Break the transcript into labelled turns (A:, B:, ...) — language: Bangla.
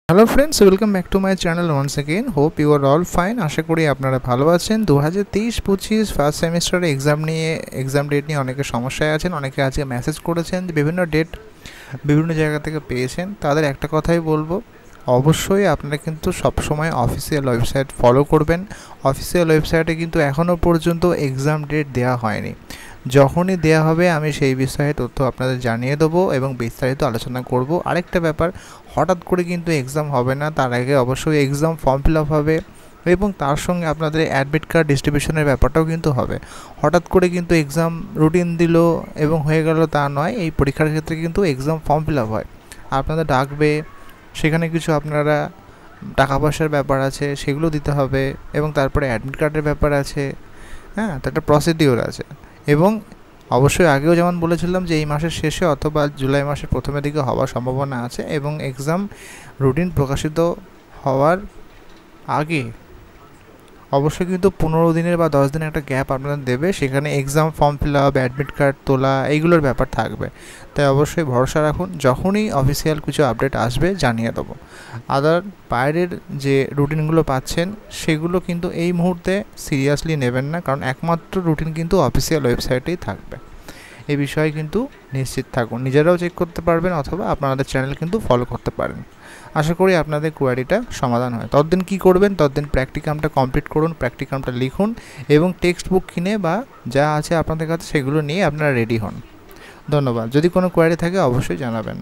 A: Hello friends, welcome back to my channel once again. Hope you are all fine. আশা করি আপনারা ভালো আছেন। 2023-25 ফার্স্ট সেমিস্টারে এক্সাম ডেট নিয়ে অনেকে সমস্যায় আছেন। অনেকে আজকে মেসেজ করেছেন যে বিভিন্ন ডেট বিভিন্ন জায়গা থেকে পেয়েছেন। তাদের একটা কথাই বলবো, অবশ্যই আপনারা কিন্তু সবসময় অফিসিয়াল ওয়েবসাইট ফলো করবেন। অফিসিয়াল ওয়েবসাইটে কিন্তু এখনও পর্যন্ত এক্সাম ডেট দেওয়া হয়নি। যখনই দেয়া হবে আমি সেই বিষয়ে তথ্য আপনাদের জানিয়ে দেবো এবং বিস্তারিত আলোচনা করব। আরেকটা ব্যাপার, হঠাৎ করে কিন্তু এক্সাম হবে না, তার আগে অবশ্যই এক্সাম ফর্ম ফিল আপ হবে এবং তার সঙ্গে আপনাদের অ্যাডমিট কার্ড ডিস্ট্রিবিউশনের ব্যাপারটাও কিন্তু হবে। হঠাৎ করে কিন্তু এক্সাম রুটিন দিল এবং হয়ে গেল তা নয়। এই পরীক্ষার ক্ষেত্রে কিন্তু এক্সাম ফর্ম ফিল আপ হয়, আপনাদের ডাকবে, সেখানে কিছু আপনারা টাকা পয়সার ব্যাপার আছে সেগুলো দিতে হবে এবং তারপরে অ্যাডমিট কার্ডের ব্যাপার আছে। হ্যাঁ, তো একটা প্রসিডিওর আছে এবং অবশ্যই আগেও যেমন বলেছিলাম যে এই মাসের শেষে অথবা জুলাই মাসের প্রথমের দিকে হওয়ার সম্ভাবনা আছে এবং এক্সাম রুটিন প্রকাশিত হওয়ার আগে অবশ্যই কিন্তু 15 দিনের বা 10 দিনের একটা গ্যাপ আপনাদের দেবে। সেখানে exam form fill up, admit card তোলা এইগুলোর ব্যাপার থাকবে। তাই অবশ্যই ভরসা রাখুন, যখনই অফিসিয়াল কিছু আপডেট আসবে জানিয়ে দেবো। আদার বাইরের যে রুটিনগুলো পাচ্ছেন সেগুলো কিন্তু এই মুহূর্তে সিরিয়াসলি নেবেন না, কারণ একমাত্র রুটিন কিন্তু অফিসিয়াল ওয়েবসাইটেই থাকবে। এই বিষয়ে কিন্তু নিশ্চিত থাকুন, নিজেরাও চেক করতে পারবেন অথবা আপনাদের চ্যানেল কিন্তু ফলো করতে পারেন। আশা করি আপনাদের কোয়ারিটা সমাধান হয়। ততদিন কী করবেন, ততদিন প্র্যাকটিকামটা কমপ্লিট করুন, প্র্যাকটিকামটা লিখুন এবং টেক্সট বুক কিনে বা যা আছে আপনাদের কাছে সেগুলো নিয়ে আপনারা রেডি হন। ধন্যবাদ। যদি কোনো কোয়ারি থাকে অবশ্যই জানাবেন।